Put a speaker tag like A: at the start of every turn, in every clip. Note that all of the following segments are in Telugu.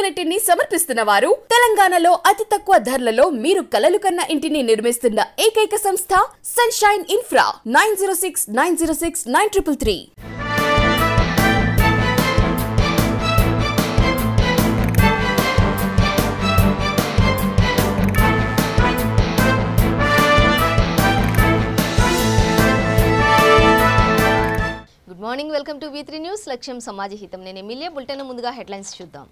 A: యూనిట్ ని సమర్పిస్తున్న వారు తెలంగాణలో అతి తక్కువ ధరలలో మీరు కలలు కన్న ఇంటిని నిర్మిస్తున్న ఏకైక సంస్థ sunshine infra 9069069333.
B: Good morning, welcome to V3 news. లక్ష్యం సమాజ హితం. నేను ఎమ్మెల్యే. బులెటిన్ ముందుగా హెడ్లైన్స్ చూద్దాం.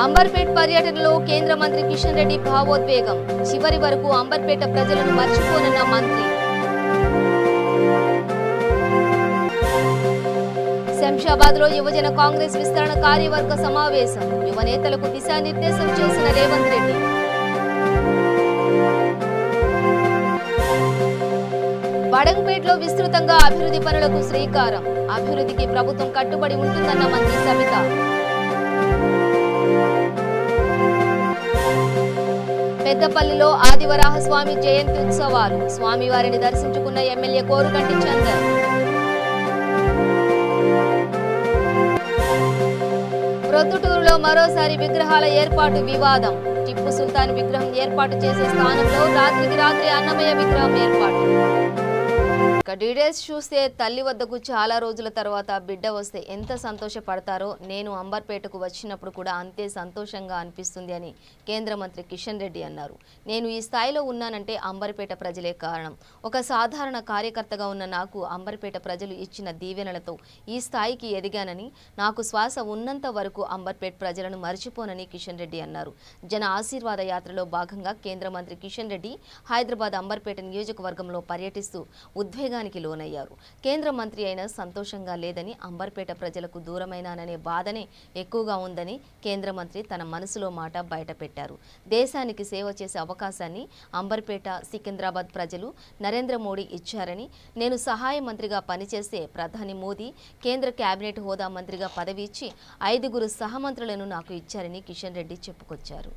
B: అంబర్పేట్ పర్యటనలో కేంద్ర మంత్రి కిషన్ రెడ్డి భావోద్వేగం. చివరి వరకు అంబర్పేట ప్రజలను మర్చిపోనన్న మంత్రి. శంషాబాద్ లో యువజన కాంగ్రెస్ విస్తరణ కార్యవర్గ సమావేశం. యువ నేతలకు దిశానిర్దేశం చేసిన రేవంత్ రెడ్డి. బడంగ్పేటలో విస్తృతంగా అభివృద్ధి పనులకు శ్రీకారం. అభివృద్ధికి ప్రభుత్వం కట్టుబడి ఉంటుందన్న మంత్రి సబిత. పెద్దపల్లిలో ఆదివరాహస్వామి జయంతి ఉత్సవాలు. స్వామివారిని దర్శించుకున్న ఎమ్మెల్యే కోరుగంటి చందర్. ప్రొద్దుటూరులో మరోసారి విగ్రహాల ఏర్పాటు వివాదం. టిప్పు సుల్తాన్ విగ్రహం ఏర్పాటు చేసే స్థానంలో రాత్రికి రాత్రి అన్నమయ్య విగ్రహం ఏర్పాటు. డీటెయిల్స్ చూస్తే తల్లి వద్దకు చాలా రోజుల తర్వాత బిడ్డ వస్తే ఎంత సంతోషపడతారో నేను అంబర్పేటకు వచ్చినప్పుడు కూడా అంతే సంతోషంగా అనిపిస్తుంది అని కేంద్ర మంత్రి కిషన్ రెడ్డి అన్నారు. నేను ఈ స్థాయిలో ఉన్నానంటే అంబర్పేట ప్రజలే కారణం. ఒక సాధారణ కార్యకర్తగా ఉన్న నాకు అంబర్పేట ప్రజలు ఇచ్చిన దీవెనలతో ఈ స్థాయికి ఎదిగానని, నాకు శ్వాస ఉన్నంత వరకు అంబర్పేట ప్రజలను మర్చిపోనని కిషన్ రెడ్డి అన్నారు. జన ఆశీర్వాద యాత్రలో భాగంగా కేంద్ర మంత్రి కిషన్ రెడ్డి హైదరాబాద్ అంబర్పేట నియోజకవర్గంలో పర్యటిస్తూ ఉద్వేగానికి లోనయ్యారు. కేంద్ర మంత్రి అయినా సంతోషంగా లేదని, అంబర్పేట ప్రజలకు దూరమైనాననే బాధనే ఎక్కువగా ఉందని కేంద్ర మంత్రి తన మనసులో మాట బయటపెట్టారు. దేశానికి సేవ చేసే అవకాశాన్ని అంబర్పేట, సికింద్రాబాద్ ప్రజలు నరేంద్ర మోడీ ఇచ్చారని, నేను సహాయ మంత్రిగా పనిచేస్తే ప్రధాని మోదీ కేంద్ర కేబినెట్ హోదా మంత్రిగా పదవి ఇచ్చి 5 సహమంత్రులను నాకు ఇచ్చారని కిషన్ రెడ్డి చెప్పుకొచ్చారు.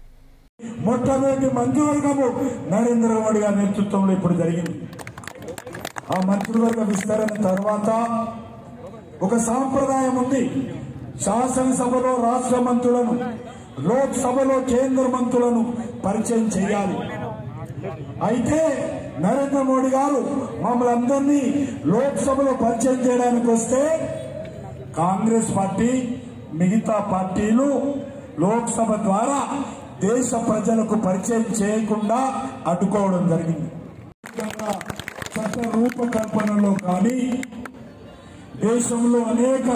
C: మొట్టమొదటి మంత్రివర్గము నరేంద్ర మోడీ గారి నేతృత్వంలో ఇప్పుడు జరిగింది. ఆ మంత్రివర్గ విస్తరణ తర్వాత ఒక సాంప్రదాయం ఉంది. శాసనసభలో రాష్ట్ర మంత్రులను, లోక్సభలో కేంద్ర మంత్రులను పరిచయం చేయాలి. అయితే నరేంద్ర మోడీ గారు మమ్మల్ని అందరినీ లోక్సభలో పరిచయం చేయడానికి వస్తే కాంగ్రెస్ పార్టీ, మిగతా పార్టీలు లోక్సభ ద్వారా దేశ ప్రజలకు పరిచయం చేయకుండా అడ్డుకోవడం జరిగింది. చట్ట రూపకల్పనలో కానీ, దేశంలో అనేక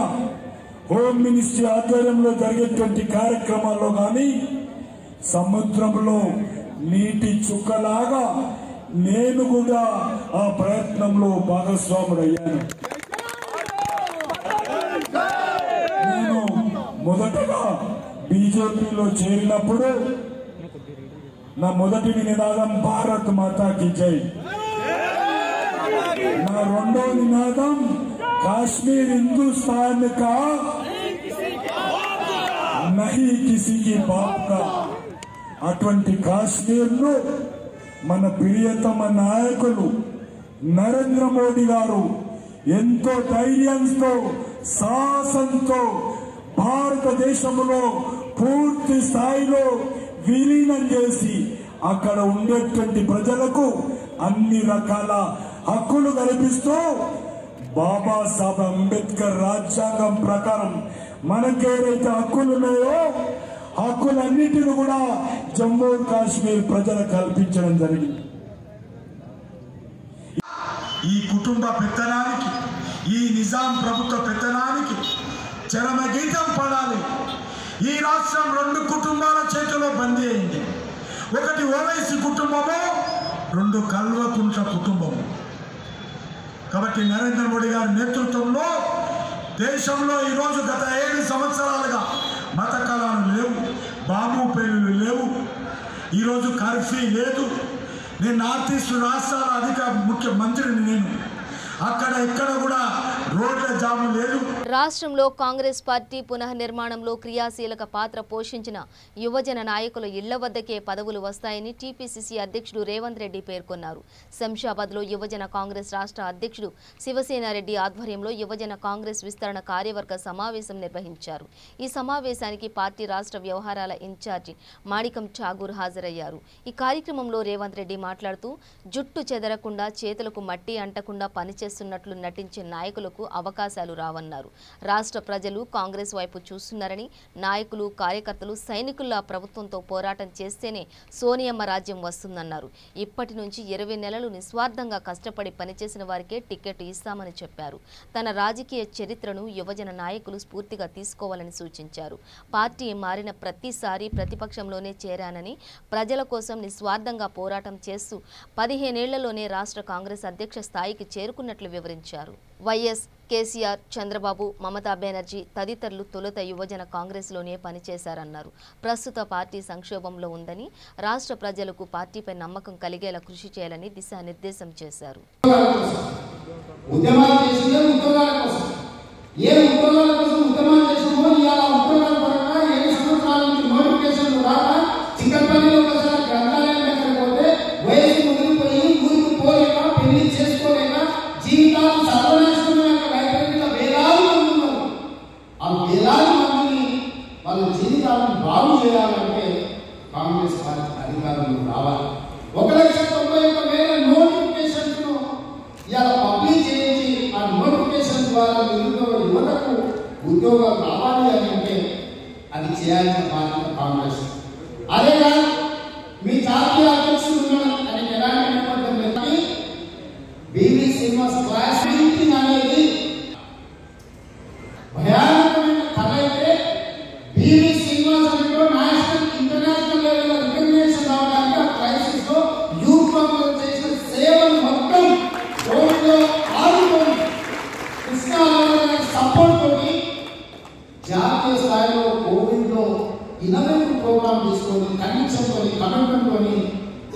C: హోమ్ మినిస్ట్రీ ఆధ్వర్యంలో జరిగేటువంటి కార్యక్రమాల్లో కానీ సముద్రంలో నీటి చుక్కలాగా నేను కూడా ఆ ప్రయత్నంలో భాగస్వాముడయ్యాను. నేను మొదటగా బీజేపీలో చేరినప్పుడు నా మొదటి నినాదం భారత్ మాతాకి జై. నా రెండో నినాదం కాశ్మీర్ హిందుస్థాన్ కా నహీ కిసీకి బాప్ కా. అటువంటి కాశ్మీర్ ను మన ప్రియతమ నాయకులు నరేంద్ర మోడీ గారు ఎంతో ధైర్యంతో, సాహసంతో భారతదేశంలో పూర్తి స్థాయిలో విలీనం చేసి అక్కడ ఉండేటువంటి ప్రజలకు అన్ని రకాల హక్కులు కల్పిస్తూ బాబాసాహెబ్ అంబేద్కర్ రాజ్యాంగం ప్రకారం మనకేదైతే హక్కులు ఉన్నాయో హక్కులన్నిటిని కూడా జమ్మూ కాశ్మీర్ ప్రజలకు కల్పించడం జరిగింది. ఈ కుటుంబ పెత్తనానికి, ఈ నిజాం ప్రభుత్వ పెత్తనానికి చరమగీతం పడాలి. ఈ రాష్ట్రం 2 కుటుంబాల చేతిలో బందీ అయింది. ఒకటి ఓవైసీ కుటుంబము, 2 కల్వకుంట్ల కుటుంబము. కాబట్టి నరేంద్ర మోడీ గారి నేతృత్వంలో దేశంలో ఈరోజు గత 7 సంవత్సరాలుగా మత కళాలు లేవు, బాంబు పేలులు లేవు, ఈరోజు కర్ఫ్యూ లేదు. నేను నార్త్ ఈస్ట్ రాష్ట్రాల ముఖ్యమంత్రిని. నేను అక్కడ ఇక్కడ కూడా రోడ్ల జాము లేదు.
B: రాష్ట్రంలో కాంగ్రెస్ పార్టీ పునఃనిర్మాణంలో క్రియాశీలక పాత్ర పోషించిన యువజన నాయకుల ఇళ్ల వద్దకే పదవులు వస్తాయని టీపీసీసీ అధ్యక్షుడు రేవంత్ రెడ్డి పేర్కొన్నారు. శంషాబాద్లో యువజన కాంగ్రెస్ రాష్ట్ర అధ్యక్షుడు శివసేనారెడ్డి ఆధ్వర్యంలో యువజన కాంగ్రెస్ విస్తరణ కార్యవర్గ సమావేశం నిర్వహించారు. ఈ సమావేశానికి పార్టీ రాష్ట్ర వ్యవహారాల ఇన్ఛార్జి మాణికం ఠాగూర్ హాజరయ్యారు. ఈ కార్యక్రమంలో రేవంత్ రెడ్డి మాట్లాడుతూ జుట్టు చెదరకుండా చేతులకు మట్టి అంటకుండా పనిచేస్తున్నట్లు నటించే నాయకులకు అవకాశాలు రావన్నారు. రాష్ట్ర ప్రజలు కాంగ్రెస్ వైపు చూస్తున్నారని, నాయకులు కార్యకర్తలు సైనికుల్లా ప్రభుత్వంతో పోరాటం చేస్తేనే సోనియమ్మ రాజ్యం వస్తుందన్నారు. ఇప్పటి నుంచి 20 నెలలు నిస్వార్థంగా కష్టపడి పనిచేసిన వారికే టికెట్ ఇస్తామని చెప్పారు. తన రాజకీయ చరిత్రను యువజన నాయకులు స్ఫూర్తిగా తీసుకోవాలని సూచించారు. పార్టీ మారిన ప్రతిసారి ప్రతిపక్షంలోనే చేరానని, ప్రజల కోసం నిస్వార్థంగా పోరాటం చేస్తూ 15 ఏళ్లలోనే రాష్ట్ర కాంగ్రెస్ అధ్యక్ష స్థాయికి చేరుకున్నట్లు వివరించారు. వైఎస్ కేసీఆర్, చంద్రబాబు, మమతా బెనర్జీ తదితరులు తొలుత యువజన కాంగ్రెస్లోనే పనిచేశారన్నారు. ప్రస్తుత పార్టీ సంక్షోభంలో ఉందని, రాష్ట్ర ప్రజలకు పార్టీపై నమ్మకం కలిగేలా కృషి చేయాలని దిశానిర్దేశం చేశారు.
D: వాళ్ళ జీవితాలను బాగు చేయాలంటే కాంగ్రెస్ పార్టీ అధికారంలో రావాలి. 1,91,000 నోటిఫికేషన్స్ ఇలా పబ్లిష్ చేయించి ఆ నోటిఫికేషన్ ద్వారా నిరుద్యోగ యువతకు ఉద్యోగాలు రావాలి అని అంటే అది చేయాల్సిన బాధ్యత కాంగ్రెస్. అదే కాదు, మీ జాతీయ అధ్యక్షుడు అని ఎలాంటి నేపథ్యం పెట్టి బీవీ శ్రీనివాస్ క్లాస్ మీటింగ్ అనేది భయానకమైన కథ అయితే బీవీ శ్రీనివాస్ అంటే నేషనల్ ఇంటర్నేషనల్ లెవెల్లో రికగ్నిషన్ రావడానికి ఆ క్రైసిస్ లో యూత్ కాంగ్రెస్ చేసిన సేవలు మొత్తం కోవిడ్లో ఆదుకొని కృష్ణారావు సపోర్ట్ తోటి జాతీయ స్థాయిలో కోవిడ్లో ఇన్నోవేటివ్ ప్రోగ్రామ్ తీసుకొని కనెక్షన్తో కమిట్మెంట్తో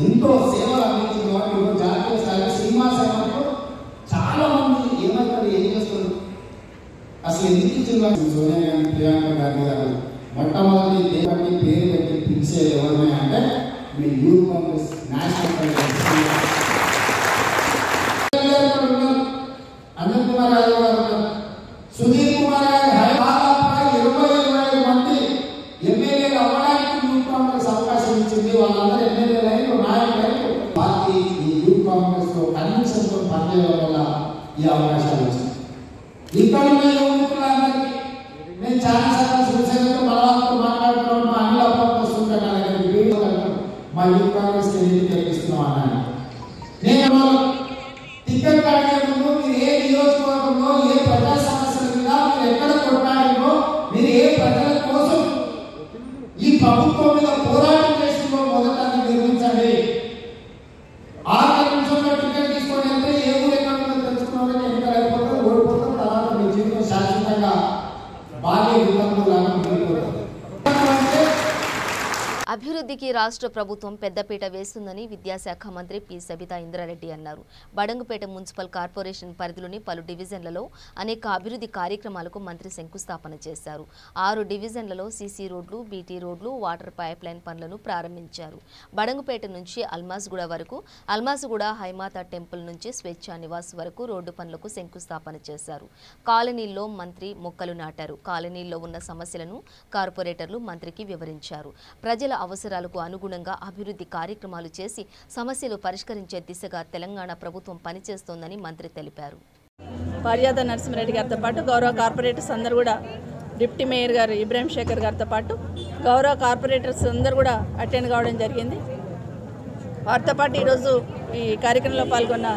D: ఎంతో సేవలు అందించింది. కాబట్టి జాతీయ స్థాయిలో శ్రీనివాస్ అయినప్పుడు చాలా మంది ఏమవుతారు, ఏం చేస్తారు, అసలు ఎందుకు ఇచ్చిన సోనియా గాంధీ, ప్రియాంక గాంధీ గారు మొట్టమొదటి దేశాన్ని పేరు పెట్టి పిలిచేది ఎవరిని అంటే మీ యూత్ కాంగ్రెస్ నేషనల్ అనిల్ కుమార్ యాదవ్ గారు, సుధీర్ కుమార్ యాదవ్ 25 మంది ఎమ్మెల్యేలు అవ్వడానికి యూత్ కాంగ్రెస్ అవకాశం ఇచ్చింది. వాళ్ళందరూ ఎమ్మెల్యేలు అయిన నాయకులు పార్టీ ఈ యూత్ కాంగ్రెస్ లో కన్వెన్షన్ తో పనిచేయడం వల్ల ఈ అవకాశాలు వచ్చింది. ఇక్కడ యువకులందరికీ నేను చాలా సార్లు శివసేనతో బలవంతో మాట్లాడుతున్నాను. మా అనిల్ అప్పటి వస్తుంటాను మా యూత్ కాంగ్రెస్ తెప్పిస్తున్నాం అన్నాను. నేను టికెట్ అడిగే ముందు మీరు ఏ నియోజకవర్గంలో ఏ ప్రజా సమస్యల మీద మీరు ఎక్కడ కొట్లాడినో, మీరు ఏ ప్రజల కోసం ఈ ప్రభుత్వం మీద పోరాటం చేస్తుందో మొదట నిర్మించండి. 6 నిమిషంలో టికెట్ తీసుకొని వెళ్తే ఏ ఊరు ఎక్కడ తెలుసుకున్నారో ఎన్నికలు అయిపోతారు, ఓడిపోతారు. తర్వాత మీ జీవితం శాశ్వతంగా బాల్య వితంతులాగా మిగిలిపోతారు.
B: అభివృద్ధికి రాష్ట్ర ప్రభుత్వం పెద్దపీట వేస్తుందని విద్యాశాఖ మంత్రి పి. సబితా ఇంద్రారెడ్డి అన్నారు. బడంగుపేట మున్సిపల్ కార్పొరేషన్ పరిధిలోని పలు డివిజన్లలో అనేక అభివృద్ధి కార్యక్రమాలకు మంత్రి శంకుస్థాపన చేశారు. 6 డివిజన్లలో సీసీ రోడ్లు, బీటీ రోడ్లు, వాటర్ పైప్ లైన్ పనులను ప్రారంభించారు. బడంగుపేట నుంచి అల్మాస్గూడ వరకు, అల్మాస్గూడ హైమాతా టెంపుల్ నుంచి స్వేచ్ఛా నివాస్ వరకు రోడ్డు పనులకు శంకుస్థాపన చేశారు. కాలనీల్లో మంత్రి మొక్కలు నాటారు. కాలనీల్లో ఉన్న సమస్యలను కార్పొరేటర్లు మంత్రికి వివరించారు. ప్రజల అవసరాలకు అనుగుణంగా అభివృద్ధి కార్యక్రమాలు చేసి సమస్యలు పరిష్కరించే దిశగా తెలంగాణ ప్రభుత్వం పనిచేస్తోందని మంత్రి తెలిపారు.
E: పార్యాద నరసింహారెడ్డి గారితో పాటు గౌరవ కార్పొరేటర్స్ అందరూ కూడా, డిప్యూటీ మేయర్ గారు ఇబ్రాహిం శేఖర్ గారితో పాటు గౌరవ కార్పొరేటర్స్ అందరూ కూడా అటెండ్ కావడం జరిగింది. వారితో పాటు ఈరోజు ఈ కార్యక్రమంలో పాల్గొన్న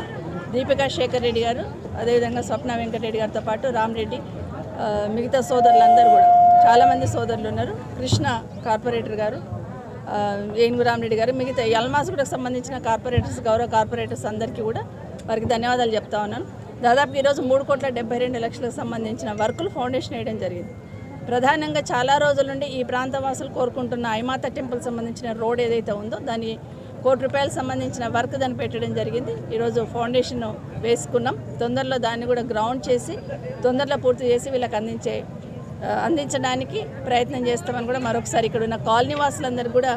E: దీపికా శేఖర్ రెడ్డి గారు, అదేవిధంగా స్వప్న వెంకటరెడ్డి గారితో పాటు రామరెడ్డి, మిగతా సోదరులందరూ కూడా చాలామంది సోదరులు ఉన్నారు. కృష్ణ కార్పొరేటర్ గారు, ఏనుగు రామరెడ్డి గారు, మిగతా అల్మాస్గూడకు సంబంధించిన కార్పొరేటర్స్, గౌరవ కార్పొరేటర్స్ అందరికీ కూడా వారికి ధన్యవాదాలు చెప్తా ఉన్నాను. దాదాపు ఈరోజు 3,72,00,000లకు సంబంధించిన వర్కులు ఫౌండేషన్ వేయడం జరిగింది. ప్రధానంగా చాలా రోజుల నుండి ఈ ప్రాంతవాసులు కోరుకుంటున్న హైమాతా టెంపుల్ సంబంధించిన రోడ్ ఏదైతే ఉందో దాన్ని కోటి రూపాయలకు సంబంధించిన వర్క్ దాన్ని పెట్టడం జరిగింది. ఈరోజు ఫౌండేషన్ వేసుకున్నాం. తొందరలో దాన్ని కూడా గ్రౌండ్ చేసి తొందరలో పూర్తి చేసి వీళ్ళకి అందించడానికి ప్రయత్నం చేస్తామని కూడా మరొకసారి ఇక్కడ ఉన్న కాలనీ వాసులందరూ కూడా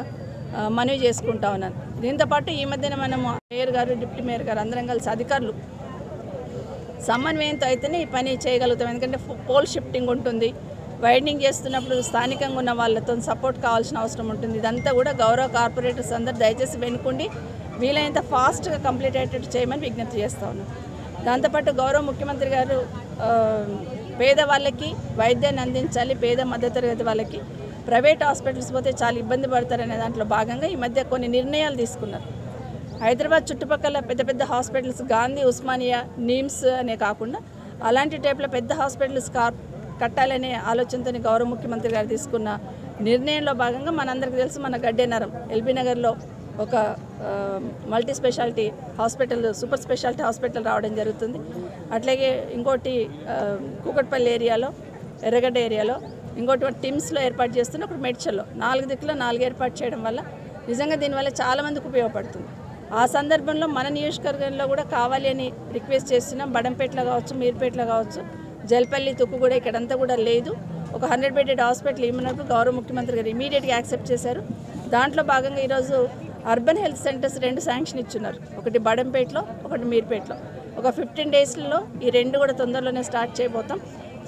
E: మనవి చేసుకుంటా ఉన్నాను. దీంతోపాటు ఈ మధ్యన మనము మేయర్ గారు, డిప్యూటీ మేయర్ గారు అందరం కలిసి అధికారులు సమన్వయంతో అయితేనే ఈ పని చేయగలుగుతాం. ఎందుకంటే పోల్ షిఫ్టింగ్ ఉంటుంది, వైడనింగ్ చేస్తున్నప్పుడు స్థానికంగా ఉన్న వాళ్ళతో సపోర్ట్ కావాల్సిన అవసరం ఉంటుంది. ఇదంతా కూడా గౌరవ కార్పొరేటర్స్ అందరూ దయచేసి వెనుకుండి వీలైనంత ఫాస్ట్గా కంప్లీట్ అయ్యేటట్టు చేయమని విజ్ఞప్తి చేస్తూ ఉన్నాం. దాంతోపాటు గౌరవ ముఖ్యమంత్రి గారు పేదవాళ్ళకి వైద్యాన్ని అందించాలి, పేద మధ్యతరగతి వాళ్ళకి ప్రైవేట్ హాస్పిటల్స్ పోతే చాలా ఇబ్బంది పడతారనే దాంట్లో భాగంగా ఈ మధ్య కొన్ని నిర్ణయాలు తీసుకున్నారు. హైదరాబాద్ చుట్టుపక్కల పెద్ద పెద్ద హాస్పిటల్స్, గాంధీ, ఉస్మానియా, నిమ్స్ అనే కాకుండా అలాంటి టైప్లో పెద్ద హాస్పిటల్స్ కట్టాలనే ఆలోచనతో గౌరవ ముఖ్యమంత్రి గారు తీసుకున్న నిర్ణయంలో భాగంగా మనందరికీ తెలుసు, మన గడ్డేనరం ఎల్బీ నగర్లో ఒక multi speciality hospital, super speciality hospital రావడం జరుగుతుంది. అట్లాగే ఇంకోటి కూకట్పల్లి ఏరియాలో, ఎర్రగడ్డ ఏరియాలో, ఇంకోటి టిమ్స్లో ఏర్పాటు చేస్తున్న ఒక మెడ్చల్లో 4 దిక్కులో 4 ఏర్పాటు చేయడం వల్ల నిజంగా దీనివల్ల చాలామందికి ఉపయోగపడుతుంది. ఆ సందర్భంలో మన నియోజకవర్గంలో కూడా కావాలి అని రిక్వెస్ట్ చేస్తున్నాం. బడంపేటలో కావచ్చు, మీర్పేటలో కావచ్చు, జల్పల్లి, తుక్కు కూడా ఇక్కడంతా కూడా లేదు. ఒక 100 బెడెడ్ హాస్పిటల్ ఇవ్వనప్పుడు గౌరవ ముఖ్యమంత్రి గారు ఇమీడియట్గా యాక్సెప్ట్ చేశారు. దాంట్లో భాగంగా ఈరోజు అర్బన్ హెల్త్ సెంటర్స్ 2 శాంక్షన్ ఇచ్చున్నారు. ఒకటి బడంపేటలో, ఒకటి మీర్పేటలో. ఒక 15 డేస్లో ఈ 2 కూడా తొందరలోనే స్టార్ట్ చేయబోతాం.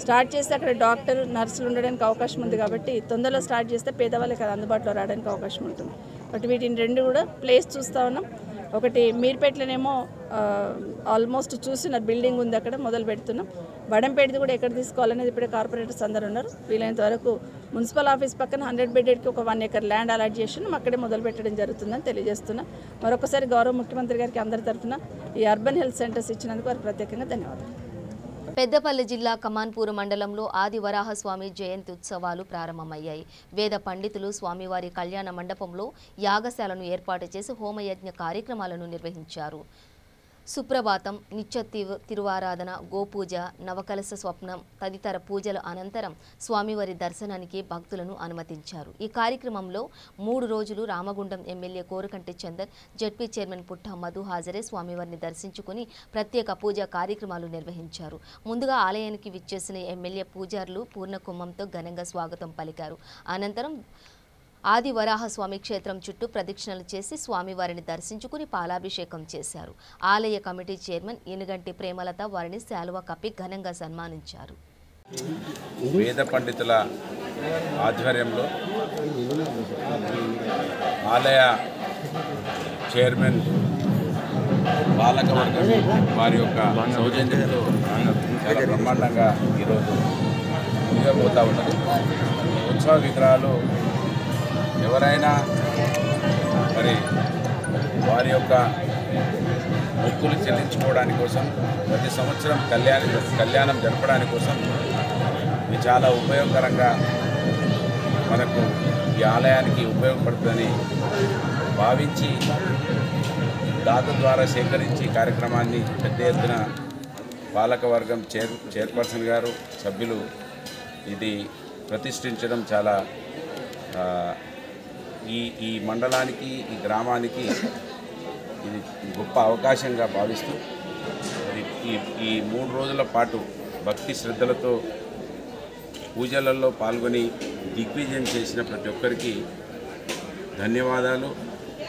E: స్టార్ట్ చేస్తే అక్కడ డాక్టర్, నర్సులు ఉండడానికి అవకాశం ఉంది కాబట్టి తొందరలో స్టార్ట్ చేస్తే పేదవాళ్ళకి అది అందుబాటులో రావడానికి అవకాశం ఉంటుంది. బట్ వీటిని 2 కూడా ప్లేస్ చూస్తూ ఉన్నాం. ఒకటి మీర్పేటలోనేమో ఆల్మోస్ట్ చూసిన బిల్డింగ్ ఉంది, అక్కడ మొదలు పెడుతున్నాం. బడంపేటది కూడా ఎక్కడ తీసుకోవాలనేది ఇప్పుడే కార్పొరేటర్స్ అందరూ ఉన్నారు. వీలైనంత వరకు మున్సిపల్ ఆఫీస్ పక్కన 100 బెడెడ్కి ఒక 1 ఎకర్ ల్యాండ్ అలాట్ చేసినాం, అక్కడే మొదలు పెట్టడం జరుగుతుందని తెలియజేస్తున్నా. మరొకసారి గౌరవ ముఖ్యమంత్రి గారికి అందరి తరఫున ఈ అర్బన్ హెల్త్ సెంటర్స్ ఇచ్చినందుకు వారికి ప్రత్యేకంగా ధన్యవాదాలు.
B: పెద్దపల్లి జిల్లా కమాన్పూర్ మండలంలో ఆది వరాహస్వామి జయంతి ఉత్సవాలు ప్రారంభమయ్యాయి. వేద పండితులు స్వామివారి కళ్యాణ మండపంలో యాగశాలను ఏర్పాటు చేసి హోమయజ్ఞ కార్యక్రమాలను నిర్వహించారు. సుప్రభాతం, నిత్య తిరువారాధన, గోపూజ, నవకలశ స్వప్నం తదితర పూజల అనంతరం స్వామివారి దర్శనానికి భక్తులను అనుమతించారు. ఈ కార్యక్రమంలో 3 రోజులు Ramagundam MLA Korukanti Chander, ZP chairman Putta Madhu హాజరే స్వామివారిని దర్శించుకుని ప్రత్యేక పూజా కార్యక్రమాలు నిర్వహించారు. ముందుగా ఆలయానికి విచ్చేసిన ఎమ్మెల్యే పూజారులు పూర్ణ కుంభంతో ఘనంగా స్వాగతం పలికారు. అనంతరం ఆది వరాహస్వామి క్షేత్రం చుట్టూ ప్రదక్షిణలు చేసి స్వామివారిని దర్శించుకుని పాలాభిషేకం చేశారు. ఆలయ కమిటీ చైర్మన్ ఈనుగంటి ప్రేమలత వారిని శాలువా కప్పి ఘనంగా సన్మానించారు.
F: వేద పండితుల ఆధ్వర్యంలో ఆలయ చైర్మన్ పాలకవర్గం వారి యొక్క సౌజన్యంతో చాలా బ్రహ్మాండంగా ఈరోజు ముగిపోతూ ఉన్నది. ఉత్సవ విగ్రహాలు ఎవరైనా మరి వారి యొక్క మొక్కులు చెల్లించుకోవడానికి కోసం, ప్రతి సంవత్సరం కళ్యాణం జరపడానికి కోసం ఇది చాలా ఉపయోగకరంగా మనకు ఈ ఆలయానికి ఉపయోగపడుతుందని భావించి దాత ద్వారా సేకరించి కార్యక్రమాన్ని పెద్ద ఎత్తున పాలకవర్గం చైర్పర్సన్ గారు, సభ్యులు ఇది ప్రతిష్ఠించడం చాలా ఈ మండలానికి, ఈ గ్రామానికి ఇది గొప్ప అవకాశంగా భావిస్తూ ఈ 3 రోజుల పాటు భక్తి శ్రద్ధలతో పూజలలో పాల్గొని దిగ్విజయం చేసిన ప్రతి ఒక్కరికి ధన్యవాదాలు,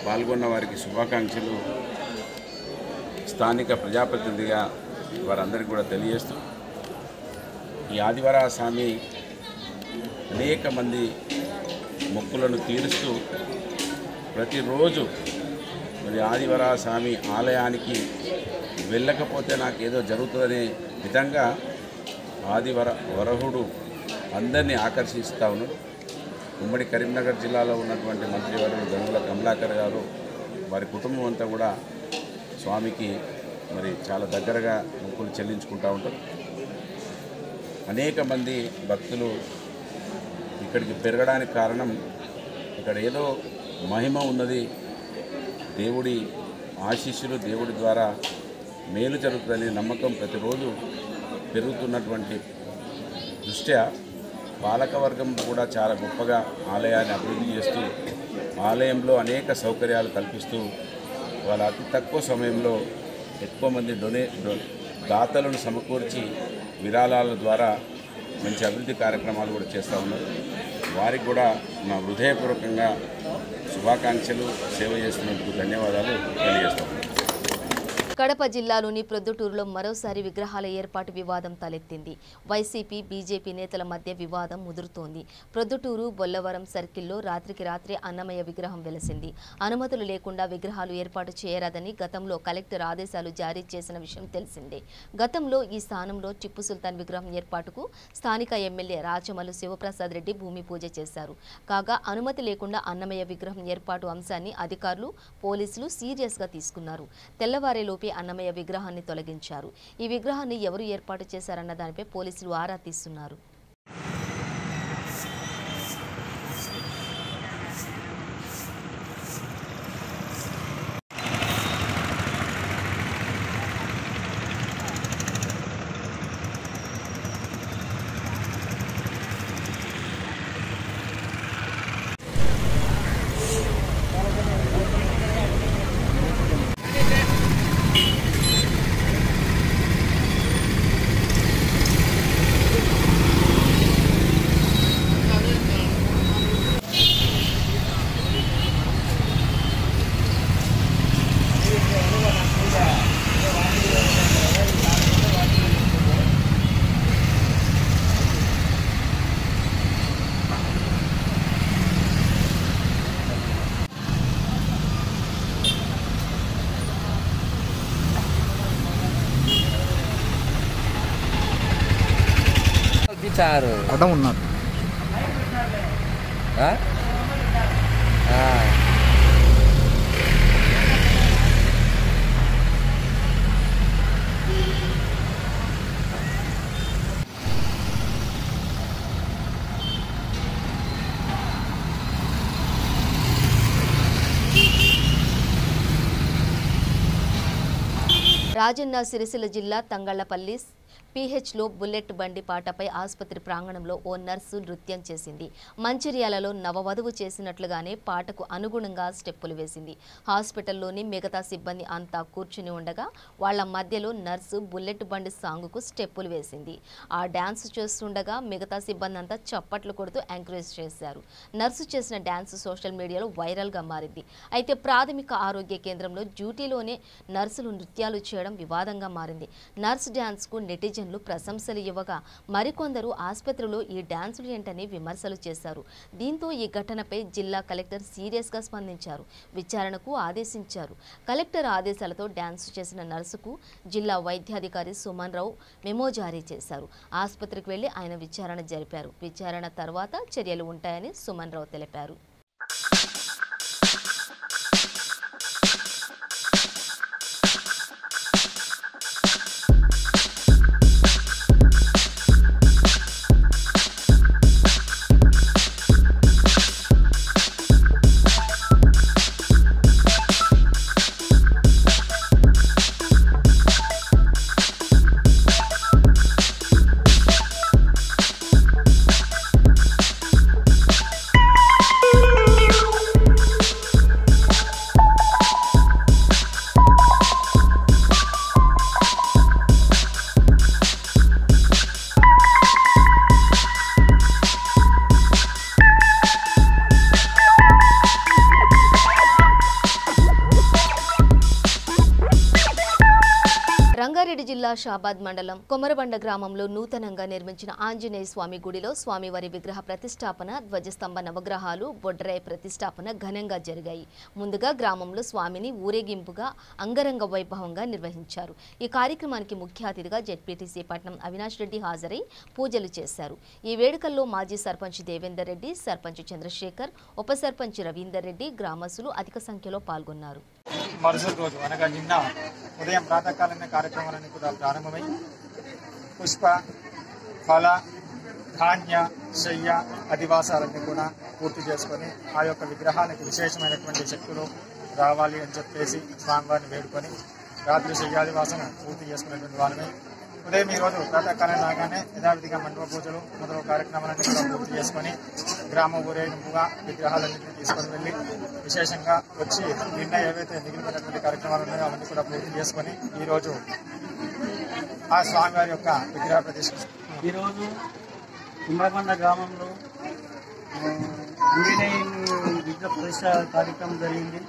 F: పాల్గొన్న వారికి శుభాకాంక్షలు స్థానిక ప్రజాప్రతినిధిగా వారందరికీ కూడా తెలియజేస్తూ, ఈ ఆదివరాహ స్వామి అనేక మంది మొక్కులను తీరుస్తూ ప్రతిరోజు మరి ఆదివరాహ స్వామి ఆలయానికి వెళ్ళకపోతే నాకేదో జరుగుతుందనే విధంగా వరహుడు అందరినీ ఆకర్షిస్తూ ఉన్నాడు. ఉమ్మడి కరీంనగర్ జిల్లాలో ఉన్నటువంటి మంత్రివర్యులు గంగుల కమలాకర్ గారు, వారి కుటుంబం అంతా కూడా స్వామికి మరి చాలా దగ్గరగా మొక్కులు చెల్లించుకుంటూ ఉంటారు. అనేక మంది భక్తులు ఇక్కడికి పెరగడానికి కారణం ఇక్కడ ఏదో మహిమ ఉన్నది, దేవుడి ఆశీస్సులు, దేవుడి ద్వారా మేలు జరుగుతుందనే నమ్మకం ప్రతిరోజు పెరుగుతున్నటువంటి దృష్ట్యా పాలకవర్గం కూడా చాలా గొప్పగా ఆలయాన్ని అభివృద్ధి చేస్తూ ఆలయంలో అనేక సౌకర్యాలు కల్పిస్తూ వాళ్ళ అతి తక్కువ సమయంలో ఎక్కువ మంది దాతలను సమకూర్చి విరాళాల ద్వారా మంచి అభివృద్ధి కార్యక్రమాలు కూడా చేస్తూ ఉన్నారు. వారికి కూడా నా హృదయపూర్వకంగా శుభాకాంక్షలు, సేవ చేస్తున్నందుకు ధన్యవాదాలు తెలియజేస్తాను.
B: కడప జిల్లాలోని ప్రొద్దుటూరులో మరోసారి విగ్రహాల ఏర్పాటు వివాదం తలెత్తింది. వైసీపీ, బీజేపీ నేతల మధ్య వివాదం ముదురుతోంది. ప్రొద్దుటూరు బొల్లవరం సర్కిల్లో రాత్రికి రాత్రే అన్నమయ్య విగ్రహం వెలసింది. అనుమతులు లేకుండా విగ్రహాలు ఏర్పాటు చేయరాదని గతంలో కలెక్టర్ ఆదేశాలు జారీ చేసిన విషయం తెలిసిందే. గతంలో ఈ స్థానంలో టిప్పు సుల్తాన్ విగ్రహం ఏర్పాటుకు స్థానిక ఎమ్మెల్యే రాచమల్లు శివప్రసాద్ రెడ్డి భూమి పూజ చేశారు. కాగా అనుమతి లేకుండా అన్నమయ్య విగ్రహం ఏర్పాటు అంశాన్ని అధికారులు, పోలీసులు సీరియస్గా తీసుకున్నారు. తెల్లవారేలోపే అన్నమయ్య విగ్రహాన్ని తొలగించారు. ఈ విగ్రహాన్ని ఎవరు ఏర్పాటు చేశారన్న దానిపై పోలీసులు ఆరా తీస్తున్నారు.
G: అడ్డం ఉన్నారు.
B: రాజన్న సిరిసిల్ల జిల్లా తంగళ్లపల్లి పీహెచ్లో బుల్లెట్ బండి పాటపై ఆసుపత్రి ప్రాంగణంలో ఓ నర్సు నృత్యం చేసింది. మంచిర్యాలలో నవవధువు చేసినట్లుగానే పాటకు అనుగుణంగా స్టెప్పులు వేసింది. హాస్పిటల్లోని మిగతా సిబ్బంది అంతా కూర్చుని ఉండగా వాళ్ల మధ్యలో నర్సు బుల్లెట్ బండి సాంగుకు స్టెప్పులు వేసింది. ఆ డ్యాన్స్ చేస్తుండగా మిగతా సిబ్బంది అంతా చప్పట్లు కొడుతూ ఎంకరేజ్ చేశారు. నర్సు చేసిన డ్యాన్స్ సోషల్ మీడియాలో వైరల్గా మారింది. అయితే ప్రాథమిక ఆరోగ్య కేంద్రంలో డ్యూటీలోనే నర్సులు నృత్యాలు చేయడం వివాదంగా మారింది. నర్సు డ్యాన్స్కు నెటిజన్లు ప్రశంసలు ఇవ్వగా మరికొందరు ఆసుపత్రిలో ఈ డ్యాన్సులు ఏంటని విమర్శలు చేశారు. దీంతో ఈ ఘటనపై జిల్లా కలెక్టర్ సీరియస్గా స్పందించారు. విచారణకు ఆదేశించారు. కలెక్టర్ ఆదేశాలతో డ్యాన్స్ చేసిన నర్సుకు జిల్లా వైద్యాధికారి సుమన్ రావు మెమో జారీ చేశారు. ఆసుపత్రికి వెళ్లి ఆయన విచారణ జరిపారు. విచారణ తర్వాత చర్యలు ఉంటాయని సుమన్ రావు తెలిపారు. రంగారెడ్డి జిల్లా షాబాద్ మండలం కొమరబండ గ్రామంలో నూతనంగా నిర్మించిన ఆంజనేయ స్వామి గుడిలో స్వామివారి విగ్రహ ప్రతిష్టాపన, ధ్వజస్తంభ నవగ్రహాలు, బొడ్రాయి ప్రతిష్టాపన ఘనంగా జరిగాయి. ముందుగా గ్రామంలో స్వామిని ఊరేగింపుగా అంగరంగ వైభవంగా నిర్వహించారు. ఈ కార్యక్రమానికి ముఖ్య అతిథిగా జెడ్పీటీసీ పట్నం అవినాష్ రెడ్డి హాజరై పూజలు చేశారు. ఈ వేడుకల్లో మాజీ సర్పంచ్ దేవేందర్ రెడ్డి, సర్పంచ్ చంద్రశేఖర్, ఉప సర్పంచ్ రవీందర్ రెడ్డి, గ్రామస్తులు అధిక సంఖ్యలో పాల్గొన్నారు.
H: మరుసటి రోజు అనగా నిన్న ఉదయం ప్రాతకాలమైన కార్యక్రమాలన్నీ కూడా ప్రారంభమై పుష్ప, ఫల, ధాన్య, శయ్య, అధివాసాలన్నీ కూడా పూర్తి చేసుకొని ఆ యొక్క విగ్రహానికి విశేషమైనటువంటి శక్తులు రావాలి అని చెప్పేసి స్వామివారిని వేడుకొని రాత్రి శయ్యాదివాసం పూర్తి చేసుకునేటువంటి వారిని ఉదయం ఈరోజు ప్రాతకాలం రాగానే యథావిధిగా మండప పూజలు మొదలగు కార్యక్రమాలన్నీ కూడా పూర్తి చేసుకొని గ్రామ ఊరేగింపుగా విగ్రహాలన్నింటినీ తీసుకొని వెళ్ళి విశేషంగా వచ్చి నిన్న ఏవైతే మిగిలినటువంటి కార్యక్రమాలు ఉన్నాయో అవన్నీ కూడా పూర్తి చేసుకొని ఈరోజు ఆ స్వామివారి యొక్క విగ్రహ ప్రతిష్ఠ.
G: ఈరోజు కుమ్రకొండ గ్రామంలో విగ్రహ ప్రతిష్ఠ కార్యక్రమం జరిగింది.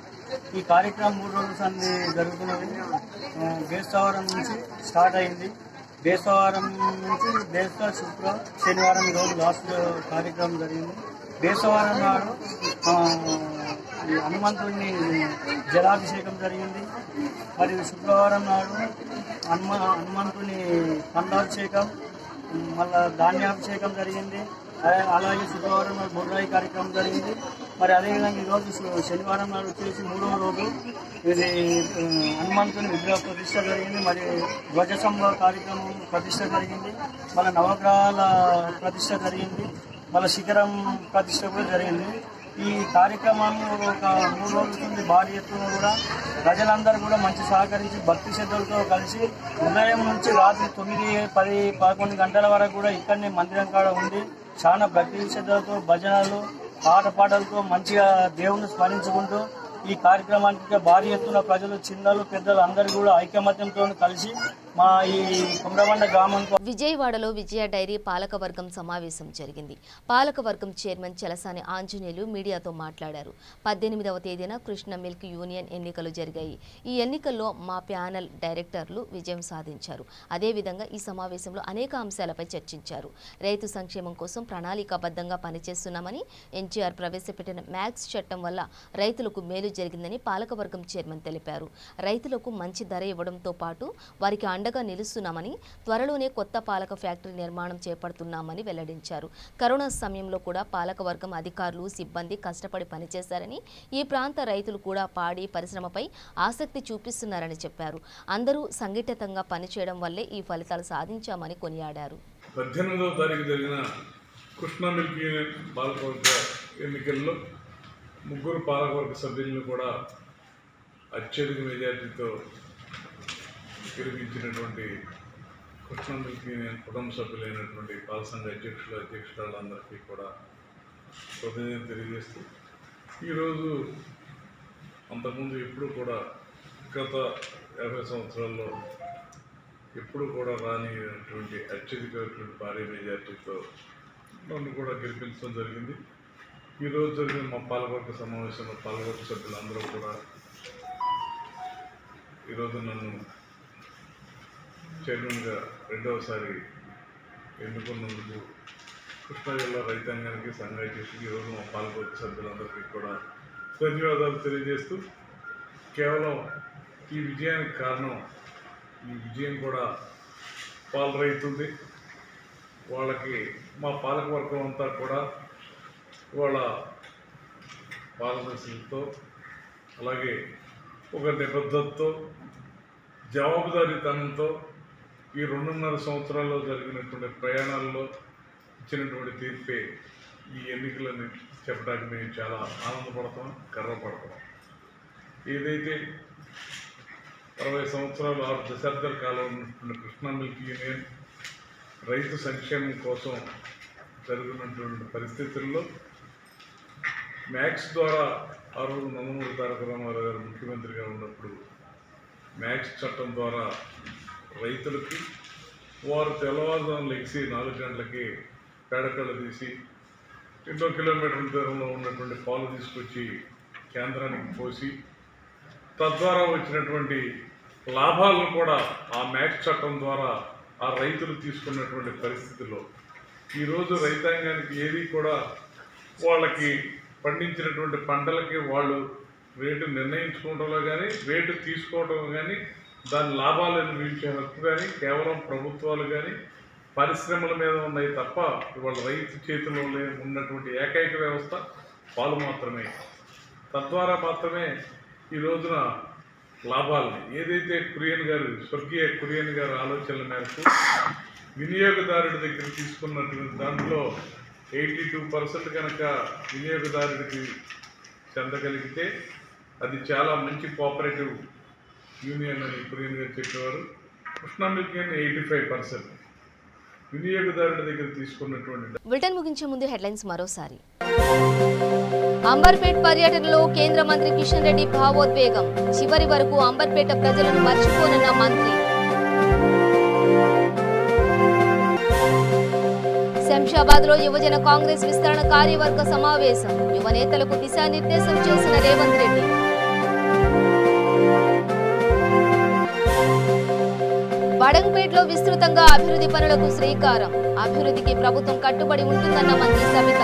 G: ఈ కార్యక్రమం 3 రోజుల సంది జరుగుతున్నది. బేస్తవారం నుంచి స్టార్ట్ అయింది. బేస్తవారం నుంచి బేస్త శుక్ర శనివారం రోజు లాస్ట్ కార్యక్రమం జరిగింది. బేస్తవారం నాడు హనుమంతుడిని జలాభిషేకం జరిగింది. మరియు శుక్రవారం నాడు హనుమంతుని పండాభిషేకం, మళ్ళా ధాన్యాభిషేకం జరిగింది. అలాగే శుక్రవారం నాడు బుర్రాయి కార్యక్రమం జరిగింది. మరి అదేవిధంగా ఈరోజు శనివారం నాడు వచ్చేసి 3వ రోజు ఇది హనుమంతుని విగ్రహ ప్రతిష్ట జరిగింది. మరి ధ్వజస్తంభ కార్యక్రమం ప్రతిష్ట జరిగింది. మళ్ళీ నవగ్రహాల ప్రతిష్ట జరిగింది. మళ్ళీ శిఖరం ప్రతిష్ట కూడా జరిగింది. ఈ కార్యక్రమాన్ని ఒక 3 రోజుల నుండి భారీ ఎత్తున కూడా ప్రజలందరూ కూడా మంచి సహకరించి భక్తి శ్రద్ధలతో కలిసి ఉదయం నుంచి రాత్రి 9, 10, 11 గంటల వరకు కూడా ఇక్కడనే మందిరం కాడ ఉండి చాలా భక్తి శ్రద్ధలతో భజనలు పాటలతో మంచిగా దేవుణ్ణి స్మరించుకుంటూ ఈ కార్యక్రమానికి భారీ ఎత్తున ప్రజలు, చిన్నలు, పెద్దలు అందరూ కూడా ఐకమత్యంతో కలిసి మా ఈ కుమ్రకొండ గ్రామంలో
B: విజయవాడలో విజయ డైరీ పాలకవర్గం సమావేశం జరిగింది. పాలకవర్గం చైర్మన్ చలసాని ఆంజనేయులు మీడియాతో మాట్లాడారు. 18వ తేదీన కృష్ణ మిల్క్ యూనియన్ ఎన్నికలు జరిగాయి. ఈ ఎన్నికల్లో మా ప్యానెల్ డైరెక్టర్లు విజయం సాధించారు. అదేవిధంగా ఈ సమావేశంలో అనేక అంశాలపై చర్చించారు. రైతు సంక్షేమం కోసం ప్రణాళికాబద్ధంగా పనిచేస్తున్నామని, ఎన్టీఆర్ ప్రవేశపెట్టిన మ్యాక్స్ చట్టం వల్ల రైతులకు మేలు జరిగిందని పాలకవర్గం చైర్మన్ తెలిపారు. రైతులకు మంచి ధర ఇవ్వడంతో పాటు వారికి అండగా నిలుస్తున్నామని, త్వరలోనే కొత్త పాలక ఫ్యాక్టరీ నిర్మాణం చేపడుతున్నామని వెల్లడించారు. కరోనా సమయంలో కూడా పాలకవర్గం అధికారులు, సిబ్బంది కష్టపడి పనిచేశారని, ఈ ప్రాంత రైతులు కూడా పాడి పరిశ్రమపై ఆసక్తి చూపిస్తున్నారని చెప్పారు. అందరూ సంఘటితంగా పనిచేయడం వల్లే ఈ ఫలితాలు సాధించామని కొనియాడారు.
I: 18వ తారీఖు జరిగిన కృష్ణా మిల్క్ యూనియన్ పాలకవర్గ ఎన్నికల్లో 3 పాలకవర్గ సభ్యులను కూడా అత్యధిక మెజార్టీతో గెలిపించినటువంటి కృష్ణా మిల్క్ యూనియన్ కుటుంబ సభ్యులైనటువంటి పాలసంఘ అధ్యక్షులందరికీ కూడా కృతజ్ఞతలు తెలియజేస్తూ, ఈరోజు అంతకుముందు ఎప్పుడు కూడా గత 50 సంవత్సరాల్లో ఎప్పుడు కూడా రానిటువంటి అత్యధికమైనటువంటి భారీ మెజార్టీతో నన్ను కూడా గెలిపించడం జరిగింది. ఈరోజు జరిగిన మా పాలకవర్గ సమావేశంలో పాలకవర్గ సభ్యులందరూ కూడా ఈరోజు నన్ను చైర్మన్గా 2వసారి ఎన్నుకున్నందుకు కృష్ణా జిల్లా రైతాంగానికి, సంఘ అధ్యక్షుడికి, ఈరోజు మా పాలకవర్గ సభ్యులందరికీ కూడా ధన్యవాదాలు తెలియజేస్తూ, కేవలం ఈ విజయానికి కారణం, ఈ విజయం కూడా పాల రైతుంది. వాళ్ళకి మా పాలకవర్గం అంతా కూడా వాళ్ళ పాలసీలతో, అలాగే ఒక నిబద్ధతతో, జవాబుదారీతనంతో ఈ 2.5 సంవత్సరాల్లో జరిగినటువంటి ప్రయాణాల్లో ఇచ్చినటువంటి తీర్పే ఈ ఎన్నికలని చెప్పడానికి మేము చాలా ఆనందపడతాం, గర్వపడతాం. ఏదైతే 60 సంవత్సరాలు 6 దశాబ్దాల కాలం ఉన్నటువంటి కృష్ణా మిల్క్ యూనియన్ రైతు సంక్షేమం కోసం జరుగుతున్నటువంటి పరిస్థితుల్లో మ్యాక్స్ ద్వారా ఆ రోజు నందమూరి తారక రామారావు గారు ముఖ్యమంత్రిగా ఉన్నప్పుడు మ్యాక్స్ చట్టం ద్వారా రైతులకి వారు తెల్లవారుజామున లెగిసి 4 గంటలకి పేడకళ్ళు తీసి 2 కిలోమీటర్ల దూరంలో ఉన్నటువంటి పాలు తీసుకొచ్చి కేంద్రానికి పోసి తద్వారా వచ్చినటువంటి లాభాలను కూడా ఆ మ్యాక్స్ చట్టం ద్వారా ఆ రైతులు తీసుకున్నటువంటి పరిస్థితుల్లో ఈరోజు రైతాంగానికి ఏది కూడా వాళ్ళకి పండించినటువంటి పంటలకి వాళ్ళు రేటు నిర్ణయించుకోవడంలో కానీ, రేటు తీసుకోవడం కానీ, దాని లాభాలను వీల్చే హక్కు కానీ కేవలం ప్రభుత్వాలు కానీ పరిశ్రమల మీద ఉన్నాయి తప్ప ఇవాళ రైతు చేతిలో ఉన్నటువంటి ఏకైక వ్యవస్థ పాలు మాత్రమే. తద్వారా మాత్రమే ఈ రోజున లాభాలని ఏదైతే స్వర్గీయ కురియన్ గారు ఆలోచనల మేరకు వినియోగదారుడి దగ్గర తీసుకున్నటువంటి దాంట్లో 82% కనుక వినియోగదారుడికి చెందగలిగితే అది చాలా మంచి కోఆపరేటివ్ యూనియన్ అని కురియన్ గారు చెప్పేవారు. కృష్ణా మిల్క్ యూనియన్ 85% వినియోగదారుడి దగ్గర తీసుకున్నటువంటి.
B: బులెటిన్ ముగించే ముందు హెడ్లైన్స్ మరోసారి. అంబర్పేట్ పర్యటనలో కేంద్ర మంత్రి కిషన్ రెడ్డి భావోద్వేగం. చివరి వరకు అంబర్పేట ప్రజలను మర్చిపోనన్న మంత్రి. శంషాబాద్ లో యువజన కాంగ్రెస్ విస్తరణ కార్యవర్గ సమావేశం. యువ నేతలకు దిశానిర్దేశం చేసిన రేవంత్ రెడ్డి. వడంపేటలో విస్తృతంగా అభివృద్ధి పనులకు శ్రీకారం. అభివృద్ధికి ప్రభుత్వం కట్టుబడి ఉంటుందన్న మంత్రి సబిత.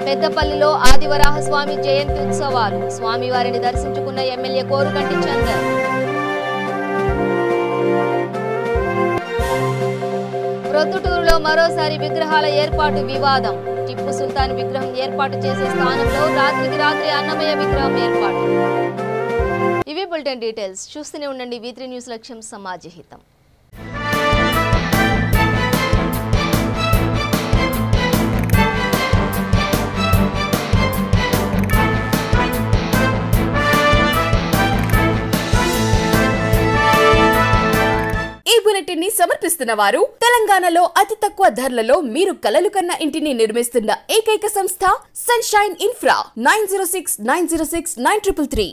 B: పెద్దపల్లిలో ఆదివరాహస్వామి జయంతి ఉత్సవాలు. స్వామివారిని దర్శించుకున్న ఎమ్మెల్యే కోరుగంటి చందర్. ప్రొద్దుటూరులో మరోసారి విగ్రహాల ఏర్పాటు వివాదం. టిప్పు సుల్తాన్ విగ్రహం ఏర్పాటు చేసే స్థానంలో రాత్రికి రాత్రి అన్నమయ్య విగ్రహం ఏర్పాటు. ఇవి బులెటిన్ డీటెయిల్స్. చూస్తూనే ఉండండి V3 న్యూస్, లక్ష్యం సమాజహితం.
A: ఈ బులెటిన్ ని సమర్పిస్తున్న వారు తెలంగాణలో అతి తక్కువ ధరలలో మీరు కలలు కన్న ఇంటిని నిర్మిస్తున్న ఏకైక సంస్థ సన్షైన్ ఇన్ఫ్రా 9069069333.